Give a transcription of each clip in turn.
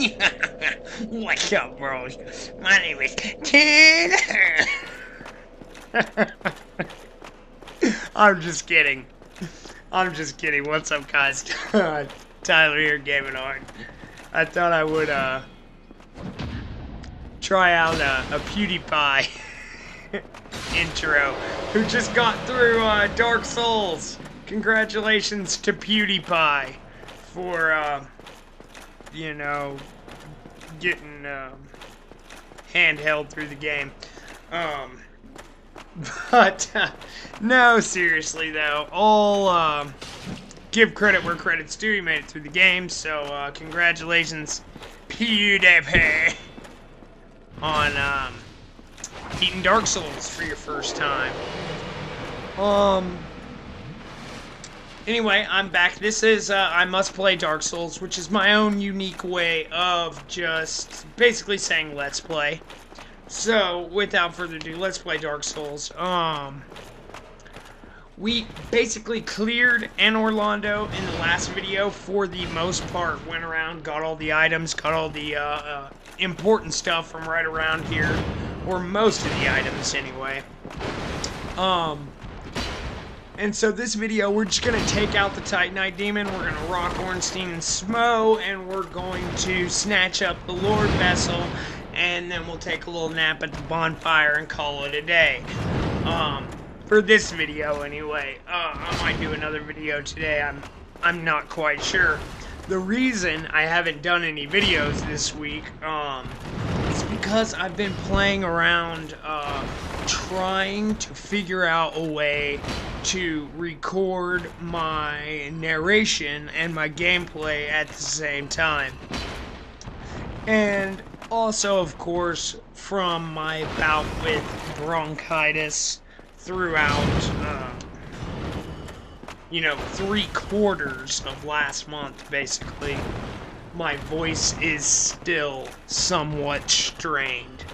What's up, bros? My name is Tanner. I'm just kidding. What's up, guys? Tyler here, Gaming Art. I thought I would try out a PewDiePie intro, who just got through Dark Souls. Congratulations to PewDiePie for you know, getting handheld through the game. But no, seriously though, all give credit where credit's due. You made it through the game, so congratulations, PewDiePie, on beating Dark Souls for your first time. Anyway, I'm back. This is I Must Play Dark Souls, which is my own unique way of just basically saying let's play. So, without further ado, let's play Dark Souls. We basically cleared Anor Londo in the last video for the most part. Went around, got all the items, got all the important stuff from right around here, or most of the items anyway. And so this video, we're just gonna take out the Titanite demon, we're gonna rock Ornstein and Smough, and we're going to snatch up the Lordvessel, and then we'll take a little nap at the bonfire and call it a day. For this video anyway. I might do another video today, I'm not quite sure. The reason I haven't done any videos this week, is because I've been playing around, trying to figure out a way to record my narration and my gameplay at the same time. And also, of course, from my bout with bronchitis throughout, you know, 3/4 of last month, basically, my voice is still somewhat strained.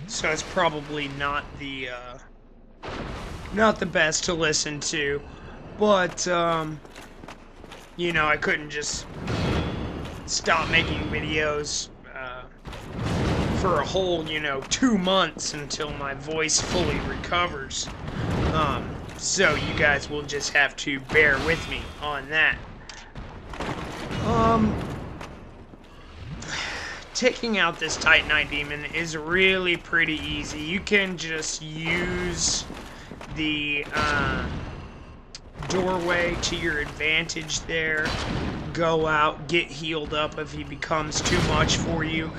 So it's probably not the best to listen to, but you know, I couldn't just stop making videos for a whole, you know, 2 months until my voice fully recovers. So you guys will just have to bear with me on that. Taking out this Titanite demon is really pretty easy. You can just use the doorway to your advantage there. Go out, get healed up if he becomes too much for you.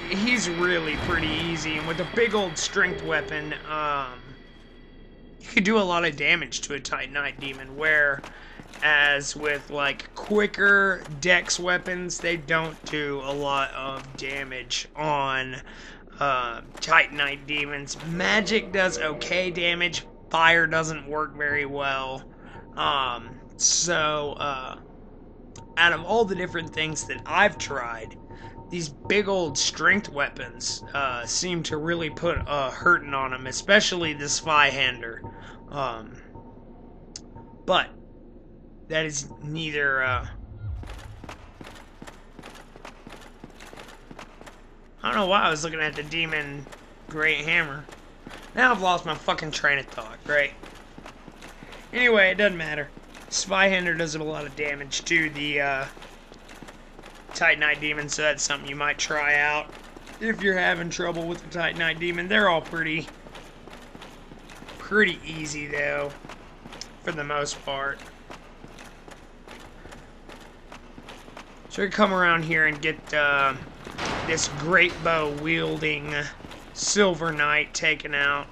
He's really pretty easy, and with a big old strength weapon, you can do a lot of damage to a Titanite demon, whereas with like quicker dex weapons, they don't do a lot of damage on Titanite demons. Magic does okay damage, fire doesn't work very well. So out of all the different things that I've tried, these big old strength weapons seem to really put a hurting on them, especially the Zweihander. But that is neither I don't know why I was looking at the demon great hammer. Now I've lost my fucking train of thought, right? Anyway, it doesn't matter. Zweihander does a lot of damage to the Titanite demon, so that's something you might try out if you're having trouble with the Titanite demon. They're all pretty easy though, for the most part. So we come around here and get this great bow wielding Silver Knight taken out.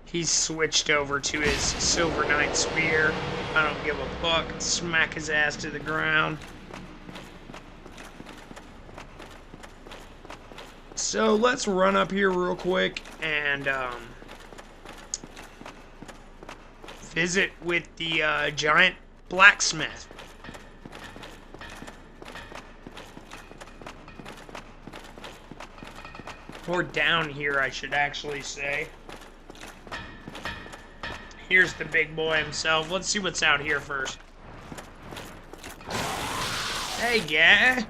He's switched over to his Silver Knight spear. I don't give a fuck. Smack his ass to the ground. So let's run up here real quick and visit with the giant blacksmith. Or down here, I should actually say. Here's the big boy himself. Let's see what's out here first. Hey, guy.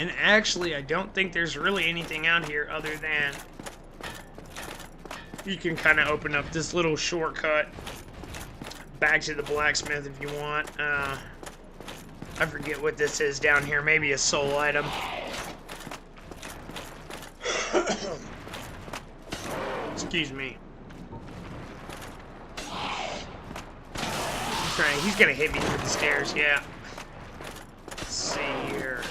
And actually, I don't think there's really anything out here other than you can kind of open up this little shortcut back to the blacksmith if you want. I forget what this is down here. Maybe a soul item. Excuse me. He's gonna hit me through the stairs, yeah. Let's see here.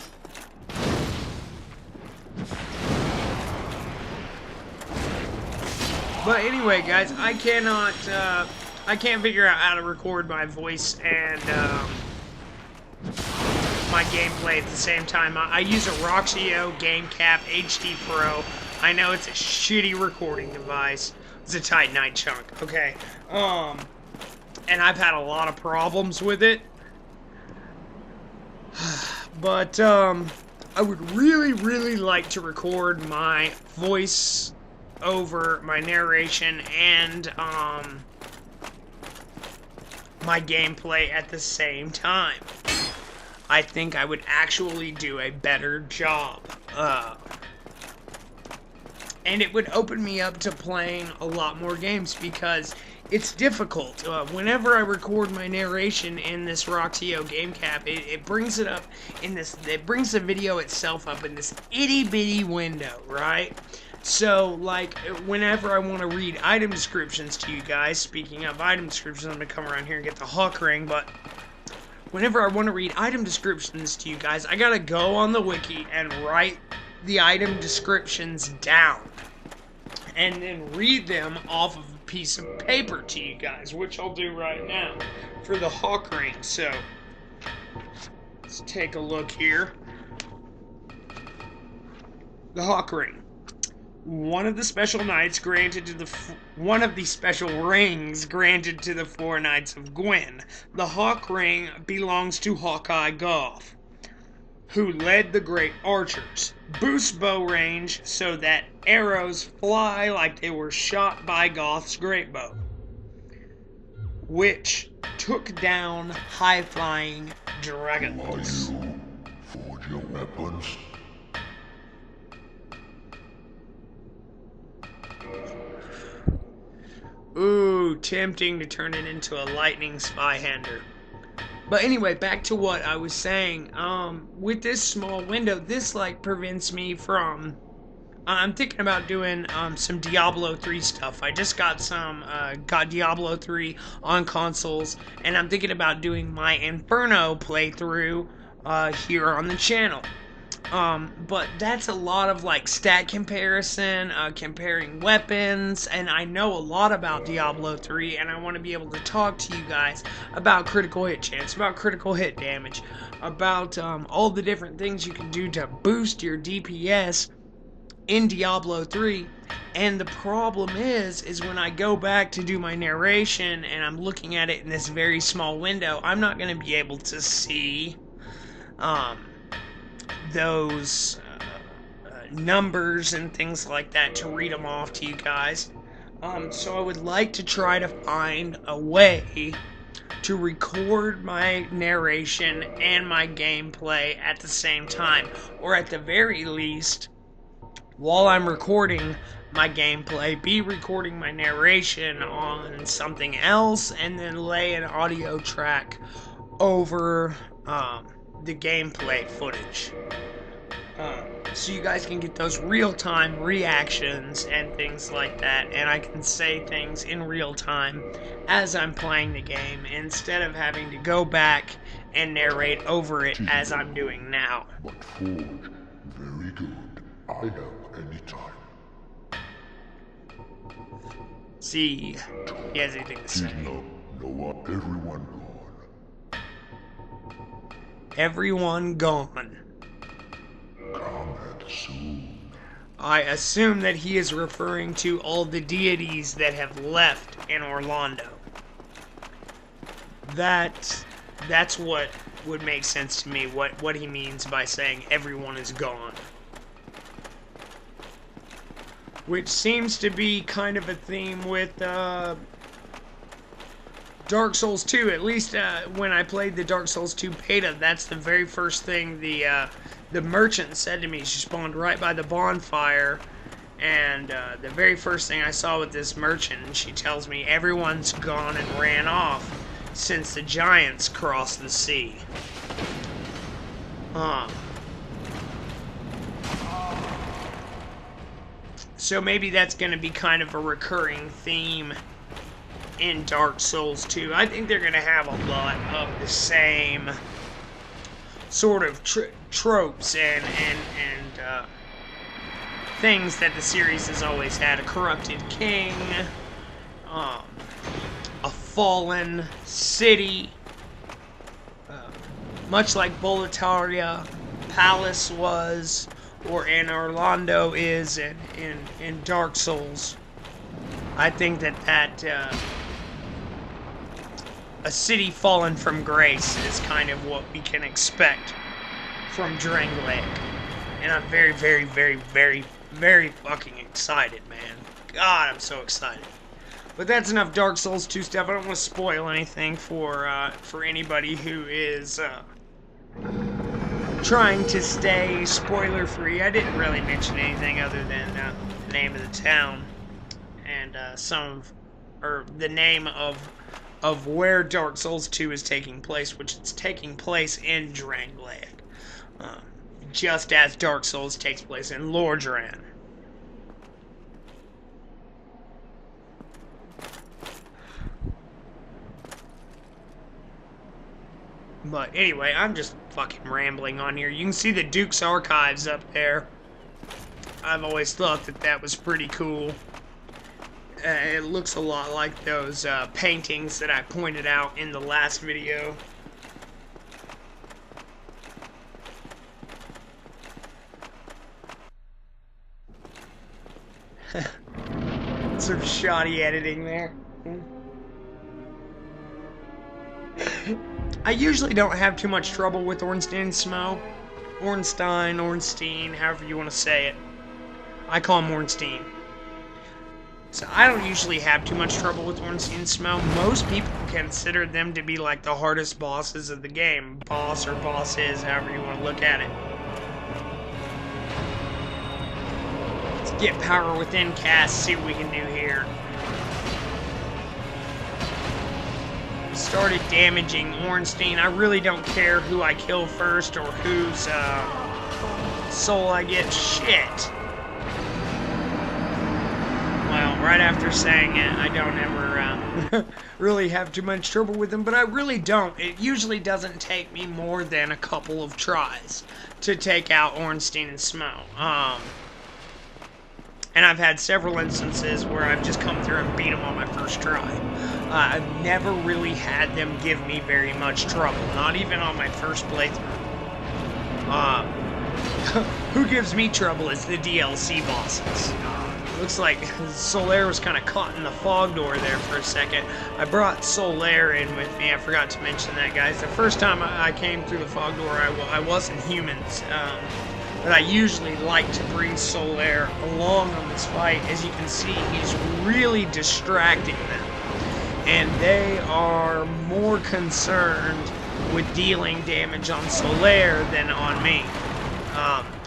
But anyway, guys, I can't figure out how to record my voice and my gameplay at the same time. I use a Roxio GameCap HD Pro. I know it's a shitty recording device. It's a Titanite chunk, okay? And I've had a lot of problems with it. But, I would really, really like to record my voice over my narration and, my gameplay at the same time. I think I would actually do a better job. And it would open me up to playing a lot more games because it's difficult. Whenever I record my narration in this Roxio GameCap, it brings it up in this, it brings the video itself up in this itty bitty window, right? So, like, whenever I want to read item descriptions to you guys, speaking of item descriptions, I'm going to come around here and get the hawk ring, but whenever I want to read item descriptions to you guys, I got to go on the wiki and write the item descriptions down and then read them off of a piece of paper to you guys, which I'll do right now for the hawk ring. So, let's take a look here. The hawk ring. One of the special rings granted to the 4 Knights of Gwyn. The Hawk Ring belongs to Hawkeye Goth, who led the great archers. Boosts bow range so that arrows fly like they were shot by Goth's great bow, which took down high-flying dragons. Are you forge your weapons? Ooh, tempting to turn it into a lightning spy-hander. But anyway, back to what I was saying. With this small window, this like prevents me from. I'm thinking about doing some Diablo 3 stuff. I just got Diablo 3 on consoles, and I'm thinking about doing my Inferno playthrough here on the channel. But that's a lot of like stat comparison, comparing weapons, and I know a lot about Diablo 3, and I want to be able to talk to you guys about critical hit chance, about critical hit damage, about all the different things you can do to boost your DPS in Diablo 3. And the problem is when I go back to do my narration and I'm looking at it in this very small window, I'm not going to be able to see those numbers and things like that to read them off to you guys. So I would like to try to find a way to record my narration and my gameplay at the same time, or at the very least, while I'm recording my gameplay, be recording my narration on something else and then lay an audio track over the gameplay footage, so you guys can get those real-time reactions and things like that, and I can say things in real time as I'm playing the game instead of having to go back and narrate over it as I'm doing now. But Forge, very good. I help anytime. See, he has anything to say. No one, everyone gone. Everyone gone. Come soon. I assume that he is referring to all the deities that have left Anor Londo. That's what would make sense to me, what he means by saying everyone is gone. Which seems to be kind of a theme with Dark Souls 2. At least when I played the Dark Souls 2 beta, that's the very first thing the the merchant said to me she spawned right by the bonfire, and the very first thing I saw with this merchant, she tells me everyone's gone and ran off since the giants crossed the sea. So maybe that's going to be kind of a recurring theme in Dark Souls 2. I think they're going to have a lot of the same sort of tropes and things that the series has always had. A corrupted king, a fallen city, much like Boletaria Palace was, or Anor Londo is in Dark Souls. I think that a city fallen from grace is kind of what we can expect from Drangleic. And I'm very, very, very, very, very fucking excited, man. God, I'm so excited. But that's enough Dark Souls 2 stuff. I don't want to spoil anything for anybody who is trying to stay spoiler-free. I didn't really mention anything other than the name of the town and the name of where Dark Souls 2 is taking place, which it's taking place in Drangleic, just as Dark Souls takes place in Lordvessel. But anyway, I'm just fucking rambling on here. You can see the Duke's Archives up there. I've always thought that was pretty cool. It looks a lot like those paintings that I pointed out in the last video. Some shoddy editing there. I usually don't have too much trouble with Ornstein and Smough. Ornstein, however you want to say it. I call him Ornstein. So I don't usually have too much trouble with Ornstein and Smough. Most people consider them to be like the hardest bosses of the game. Boss or bosses, however you want to look at it. Let's get power within cast, see what we can do here. Started damaging Ornstein. I really don't care who I kill first or whose soul I get. Shit. Well, right after saying it, I don't ever really have too much trouble with them, but I really don't. It usually doesn't take me more than a couple of tries to take out Ornstein and Smough. And I've had several instances where I've just come through and beat them on my first try. I've never really had them give me very much trouble, not even on my first playthrough. Who gives me trouble is the DLC bosses. Looks like Solaire was kind of caught in the fog door there for a second. I brought Solaire in with me. I forgot to mention that, guys. The first time I came through the fog door, I wasn't humans. But I usually like to bring Solaire along on this fight. As you can see, he's really distracting them. And they are more concerned with dealing damage on Solaire than on me.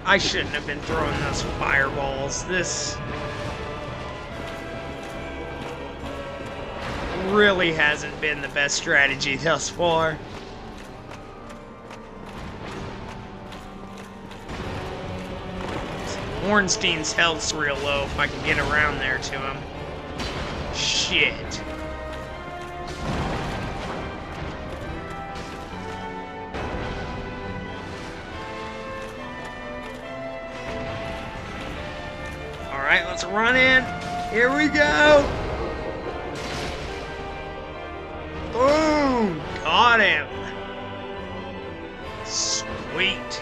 I shouldn't have been throwing those fireballs. This really hasn't been the best strategy thus far. Ornstein's health's real low if I can get around there to him. Shit. Alright, let's run in. Here we go. Boom! Got him. Sweet.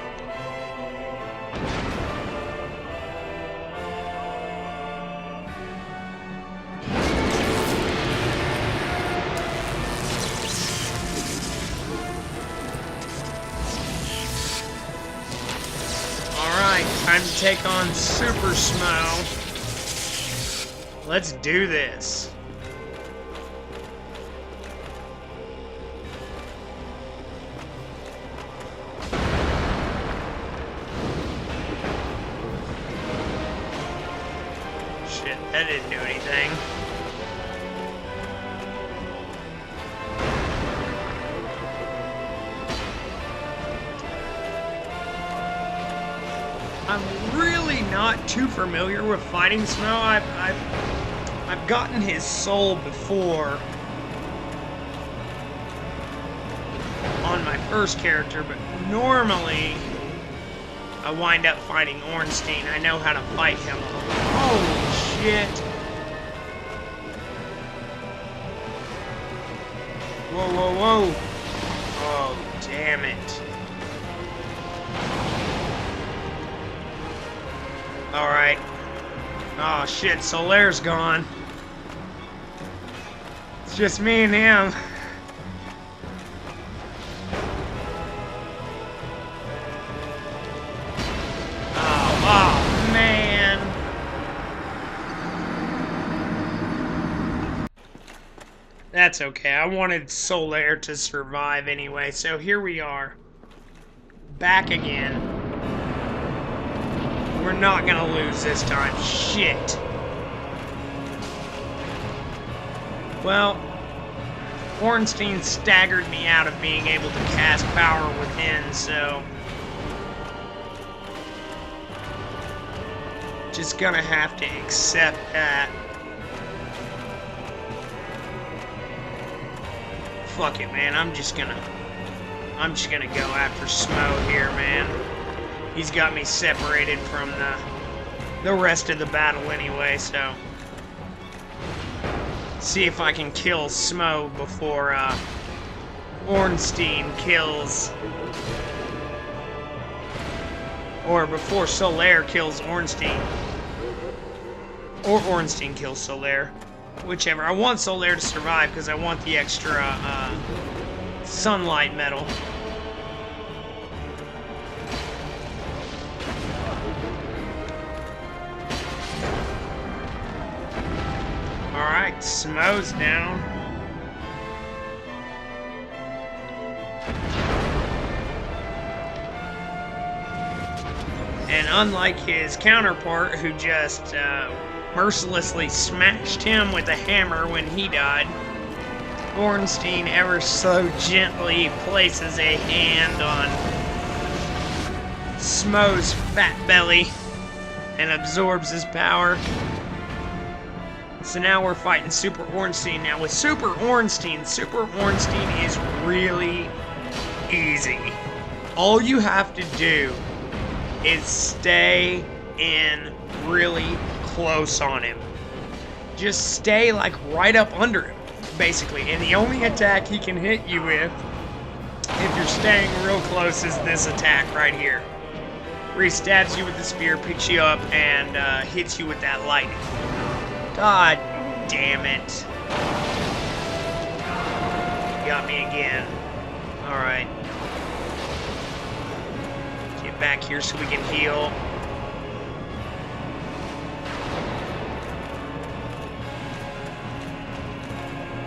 Time to take on Super Smough. Let's do this. shit, that didn't do anything. I'm really not too familiar with fighting Smough. I've gotten his soul before on my first character, but normally I wind up fighting Ornstein. I know how to fight him. Holy shit. Whoa, whoa, whoa. Oh, damn it. Alright. Oh shit, Solaire's gone. It's just me and him. Oh, man. That's okay. I wanted Solaire to survive anyway, so here we are. Back again. We're not gonna lose this time. Shit. Well, Ornstein staggered me out of being able to cast power within, so just gonna have to accept that. Fuck it, man. I'm just gonna go after Smough here, man. He's got me separated from the rest of the battle anyway, so see if I can kill Smough before Ornstein kills, or before Solaire kills Ornstein, or Ornstein kills Solaire, whichever. I want Solaire to survive because I want the extra sunlight metal. Alright, Smough's down. And unlike his counterpart, who just mercilessly smashed him with a hammer when he died, Ornstein ever so gently places a hand on Smough's fat belly and absorbs his power. So now we're fighting Super Ornstein. Now with Super Ornstein is really easy. All you have to do is stay in really close on him. Just stay like right up under him, basically. And the only attack he can hit you with, if you're staying real close, is this attack right here. Where he stabs you with the spear, picks you up, and hits you with that lightning. God damn it. Got me again. Alright. Get back here so we can heal.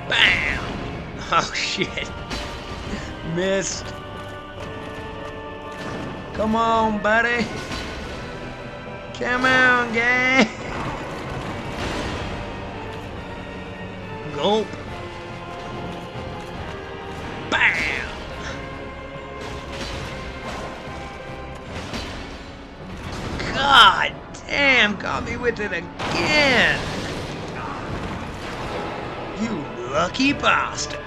Bam! Oh shit. Missed. Come on, buddy. Come on, gang. Gulp. Bam! God damn, got me with it again. You lucky bastard.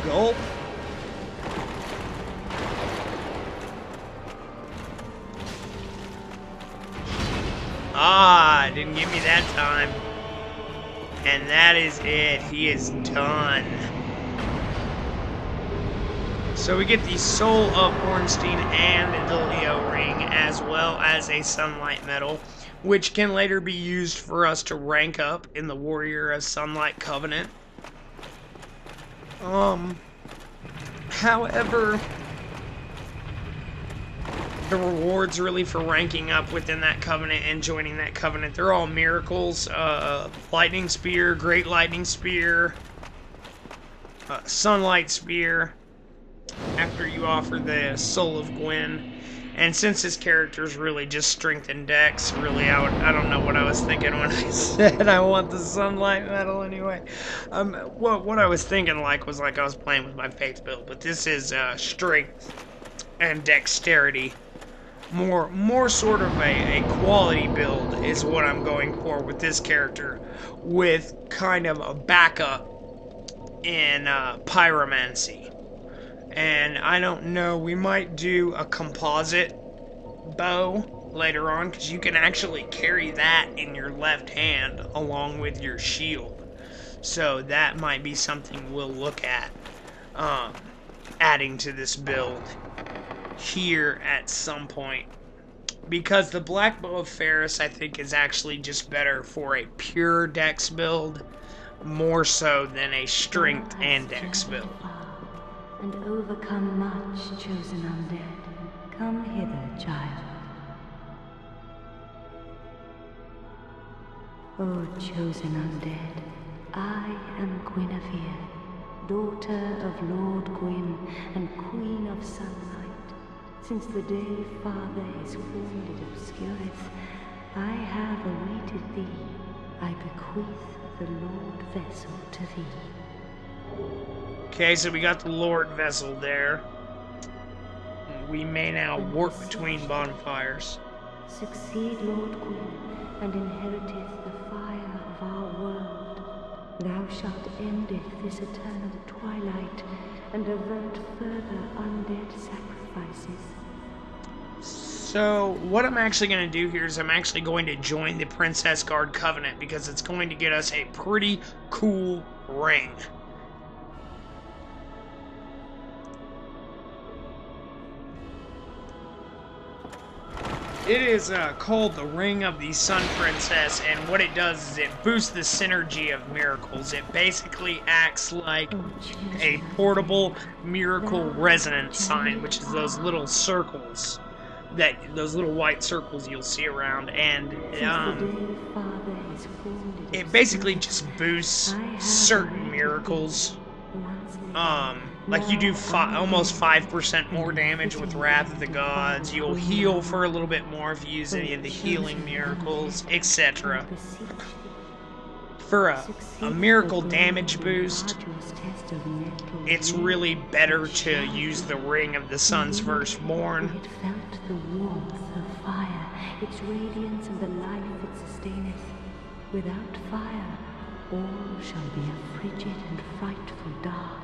Gulp. Ah, didn't give me that time. And that is it. He is done. So we get the Soul of Ornstein and the Leo Ring, as well as a Sunlight Medal, which can later be used for us to rank up in the Warrior of Sunlight Covenant. However, the rewards really for ranking up within that covenant and joining that covenant, they're all miracles. Lightning Spear, Great Lightning Spear, Sunlight Spear, after you offer the Soul of Gwen, And since this character is really just strength and dex, really, I don't know what I was thinking when I said I want the sunlight metal anyway. Well, what I was thinking was like I was playing with my faith build, but this is strength and dexterity. More sort of a quality build is what I'm going for with this character, with kind of a backup in pyromancy. And I don't know, we might do a composite bow later on, because you can actually carry that in your left hand along with your shield. So that might be something we'll look at adding to this build here at some point. Because the Black Bow of Ferris, I think, is actually just better for a pure dex build, more so than a strength and dex build. And overcome much, chosen undead. Come hither, child. O chosen undead, I am Guinevere, daughter of Lord Gwyn and Queen of Sunlight. Since the day Father is wounded obscureth, I have awaited thee. I bequeath the Lordvessel to thee. Okay, so we got the Lordvessel there. We may now work between bonfires. Succeed, Lord Gwyn, and inheriteth the fire of our world. Thou shalt endeth this eternal twilight, and avert further undead sacrifices. So, what I'm actually going to do here is I'm actually going to join the Princess Guard Covenant, because it's going to get us a pretty cool ring. It is called the Ring of the Sun Princess, and what it does is it boosts the synergy of miracles. It basically acts like a portable miracle resonance sign, which is those little circles, those little white circles you'll see around, and it basically just boosts certain miracles. Like you do almost 5% more damage with Wrath of the Gods. You'll heal for a little bit more if you use any of the healing miracles, etc. For a miracle damage boost, it's really better to use the Ring of the Sun's Firstborn. It felt the warmth of fire, its radiance and the life it sustaineth. Without fire, all shall be a frigid and frightful dark.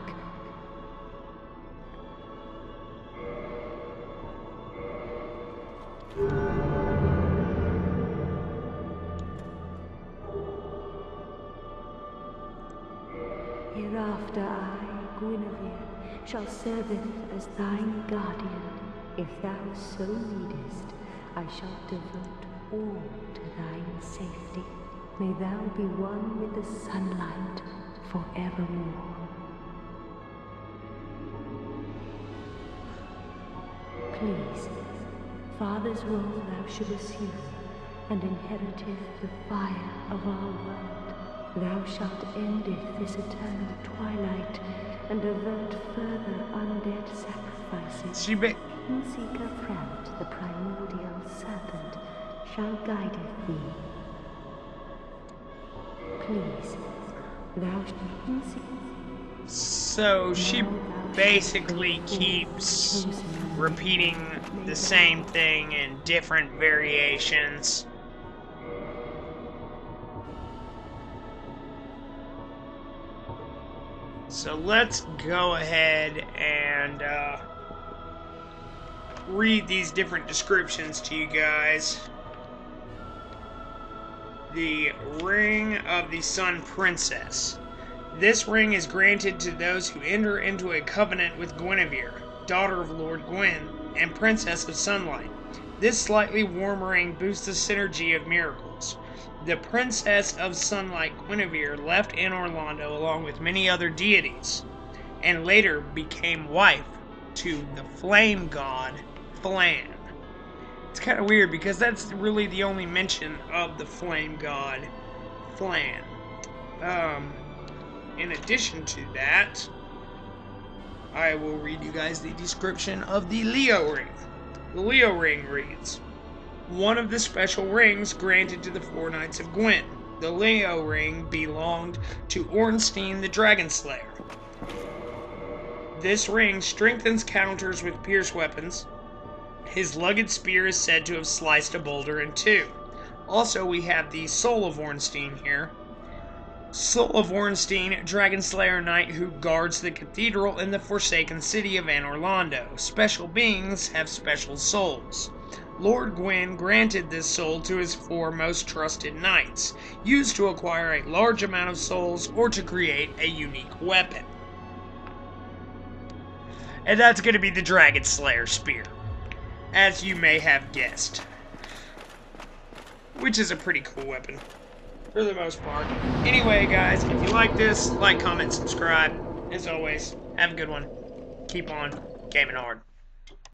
Hereafter I, Guinevere, shall serveth as thine guardian. If thou so needest, I shall devote all to thine safety. May thou be one with the sunlight forevermore. Please, Father's role thou shouldest assume, and inheriteth the fire of our world. Thou shalt endeth this eternal twilight, and avert further undead sacrifices. Seeker Prout, the primordial serpent, shall guideth thee. Please, thou shalt So she basically keeps repeating the same thing in different variations. So let's go ahead and read these different descriptions to you guys. The Ring of the Sun Princess. This ring is granted to those who enter into a covenant with Guinevere, daughter of Lord Gwyn, and Princess of Sunlight. This slightly warm ring boosts the synergy of miracles. The Princess of Sunlight, Guinevere, left Anor Londo along with many other deities, and later became wife to the flame god, Flan. It's kind of weird because that's really the only mention of the flame god, Flan. In addition to that, I will read you guys the description of the Leo ring. The Leo ring reads, one of the special rings granted to the 4 Knights of Gwyn. The Leo ring belonged to Ornstein the Dragon Slayer. This ring strengthens counters with pierce weapons. His lugged spear is said to have sliced a boulder in two. Also, we have the Soul of Ornstein here. Soul of Ornstein, Dragon Slayer Knight who guards the cathedral in the forsaken city of Anor Londo. Special beings have special souls. Lord Gwyn granted this soul to his 4 most trusted knights, used to acquire a large amount of souls or to create a unique weapon. And that's going to be the Dragon Slayer Spear, as you may have guessed. Which is a pretty cool weapon, for the most part. Anyway, guys, if you like this, like, comment, subscribe. As always, have a good one. Keep on gaming hard.